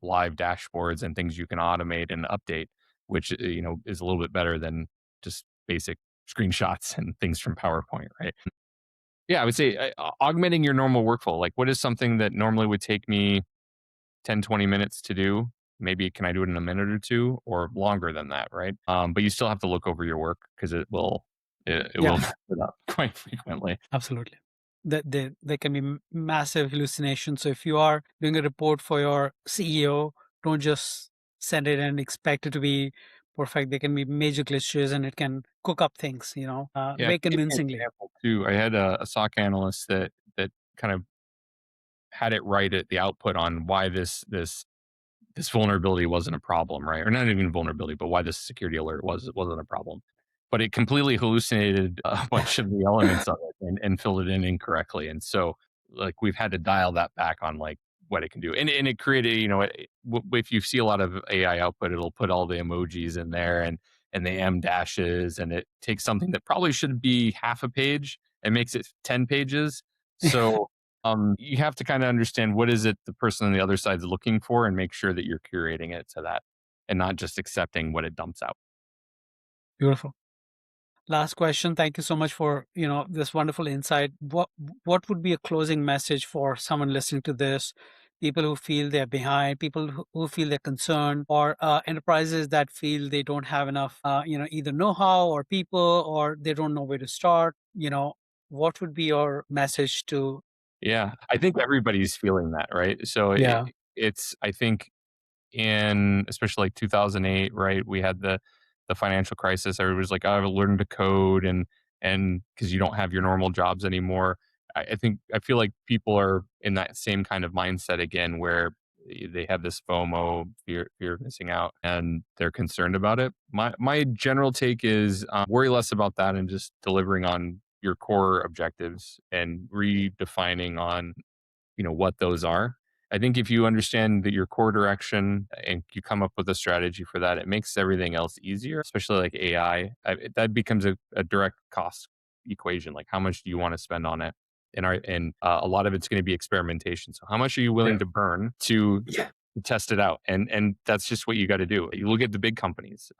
live dashboards and things you can automate and update, which is a little bit better than just basic screenshots and things from PowerPoint, right? Yeah, I would say augmenting your normal workflow. Like, what is something that normally would take me 10, 20 minutes to do? Maybe can I do it in a minute or two, or longer than that, right? But you still have to look over your work because it Yeah. will mess it up quite frequently. Absolutely. That there can be massive hallucinations. So if you are doing a report for your CEO, don't just send it and expect it to be perfect. There can be major glitches and it can cook up things, Yeah, very to give you an convincingly. example too, I had a SOC analyst that kind of had it right at the output on why this vulnerability wasn't a problem, right? Or not even vulnerability, but why this security alert wasn't a problem. But it completely hallucinated a bunch of the elements of it and filled it in incorrectly. And so, like, we've had to dial that back on like what it can do. And it created, if you see a lot of AI output, it'll put all the emojis in there and the M dashes, and it takes something that probably should be half a page and makes it 10 pages. So you have to kind of understand what is it the person on the other side is looking for and make sure that you're curating it to that and not just accepting what it dumps out. Beautiful. Last question. Thank you so much for, this wonderful insight. What would be a closing message for someone listening to this? People who feel they're behind, people who feel they're concerned, or enterprises that feel they don't have enough, either know-how or people, or they don't know where to start. What would be your message to? Yeah, I think everybody's feeling that, right? So Yeah. I think in especially like 2008, right? We had the financial crisis. Everybody was like, "Oh, I've learned to code," and because you don't have your normal jobs anymore. I feel like people are in that same kind of mindset again, where they have this FOMO, fear of missing out, and they're concerned about it. My general take is worry less about that and just delivering on your core objectives and redefining on what those are. I think if you understand that your core direction and you come up with a strategy for that, it makes everything else easier, especially like AI. That becomes a direct cost equation. Like, how much do you want to spend on it? And a lot of it's going to be experimentation. So how much are you willing Yeah. to burn to test it out? And that's just what you got to do. You look at the big companies.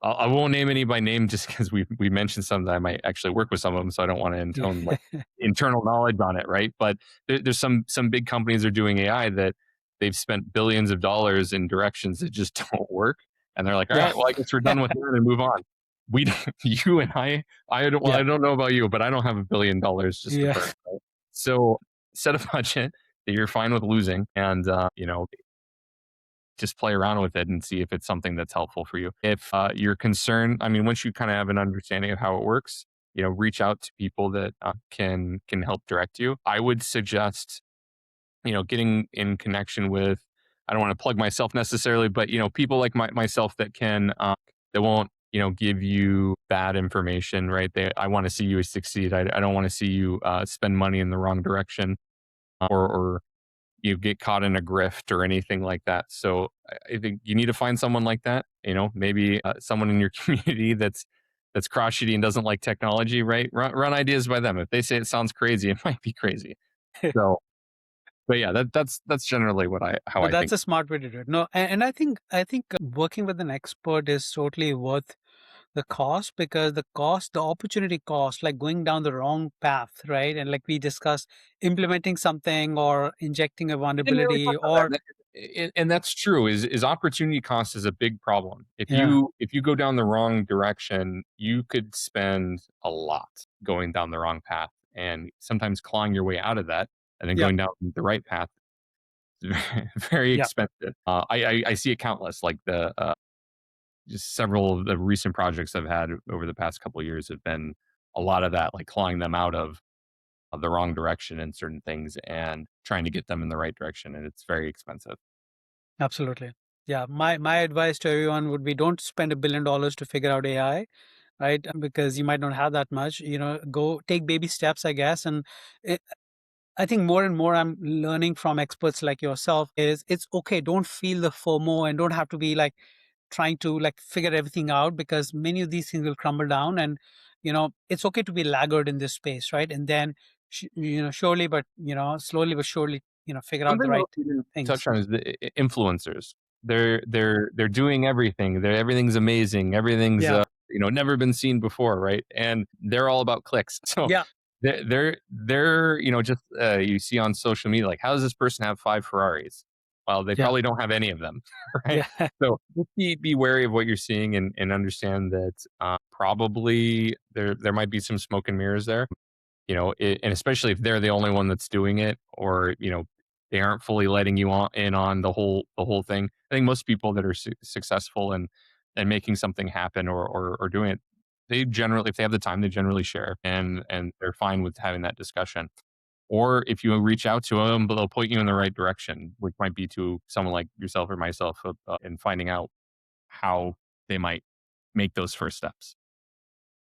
I won't name any by name just because we mentioned some that I might actually work with some of them, so I don't want to Yeah. intone like internal knowledge on it, right? But there's some big companies that are doing AI that they've spent billions of dollars in directions that just don't work, and they're like, all Yeah. right, well, I guess we're done with that and move on. We, you and I don't, well, Yeah. I don't know about you, but I don't have $1 billion just to Yeah. burn. Right? So set a budget that you're fine with losing, and just play around with it and see if it's something that's helpful for you. If you're concerned, I mean, once you kind of have an understanding of how it works, reach out to people that can help direct you. I would suggest, getting in connection with. I don't want to plug myself necessarily, but people like myself that can that won't give you bad information, right? I want to see you succeed. I don't want to see you spend money in the wrong direction or you get caught in a grift or anything like that. So I think you need to find someone like that. Maybe someone in your community that's crotchety and doesn't like technology, right? Run ideas by them. If they say it sounds crazy, it might be crazy. So, but yeah, that's generally how But I that's think. a smart way to do it. No, and I think working with an expert is totally worth the cost, because the opportunity cost, like going down the wrong path, right? And like we discussed, implementing something or injecting a We didn't really vulnerability talk about or that. And that's true. Is opportunity cost is a big problem. Yeah. If you go down the wrong direction, you could spend a lot going down the wrong path, and sometimes clawing your way out of that, and then Yeah. going down the right path is very Yeah. expensive. I see it countless. Like the just several of the recent projects I've had over the past couple of years have been a lot of that, like clawing them out of the wrong direction in certain things and trying to get them in the right direction, and it's very expensive. Absolutely. Yeah. My advice to everyone would be don't spend $1 billion to figure out AI, right? Because you might not have that much. Go take baby steps, I guess. And it, I think more and more I'm learning from experts like yourself is it's okay. Don't feel the FOMO and don't have to be like trying to like figure everything out because many of these things will crumble down. And it's okay to be laggard in this space, right? And then surely, but slowly but surely, figure out the Something else right we didn't things. touch on is the influencers. They're doing everything. Everything's amazing. Everything's Yeah. never been seen before, right? And they're all about clicks. So Yeah. they're just you see on social media like, how does this person have 5 Ferraris? Well, they Yeah. probably don't have any of them, right? Yeah. So just be wary of what you're seeing, and understand that probably there might be some smoke and mirrors there. And especially if they're the only one that's doing it, or they aren't fully letting you in on the whole thing. I think most people that are successful and making something happen, or doing it, they generally, if they have the time, they generally share, and they're fine with having that discussion. Or if you reach out to them, they'll point you in the right direction, which might be to someone like yourself or myself, and finding out how they might make those first steps.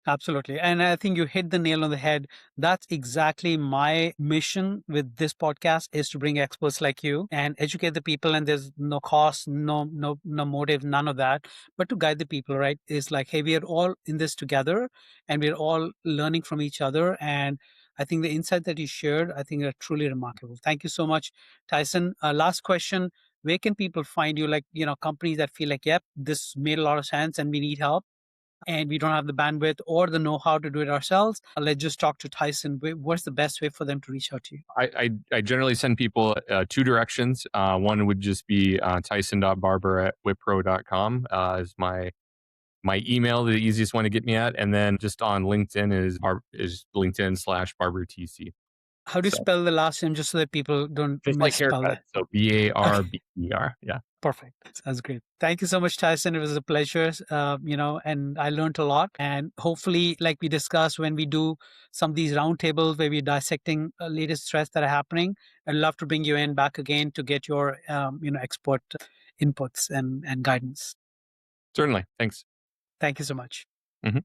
Absolutely. And I think you hit the nail on the head. That's exactly my mission with this podcast is to bring experts like you and educate the people. And there's no cost, no motive, none of that, but to guide the people, right? It's like, hey, we are all in this together and we're all learning from each other. And I think the insight that you shared, I think are truly remarkable. Thank you so much, Tyson. Last question. Where can people find you? Like, companies that feel like, yep, this made a lot of sense and we need help and we don't have the bandwidth or the know-how to do it ourselves, let's just talk to Tyson. What's the best way for them to reach out to you? I generally send people two directions. One would just be tyson.barber@wipro.com is my email, the easiest one to get me at, and then just on LinkedIn is LinkedIn/BarberTC. How do you So spell the last name just so that people don't just like misspell haircut, that? so Okay, BARBER. Yeah, perfect. Sounds great. Thank you so much, Tyson. It was a pleasure, and I learned a lot. And hopefully, like we discussed, when we do some of these roundtables where we're dissecting latest threats that are happening, I'd love to bring you in back again to get your, expert inputs and guidance. certainly. Thanks. Thank you so much. Mhm.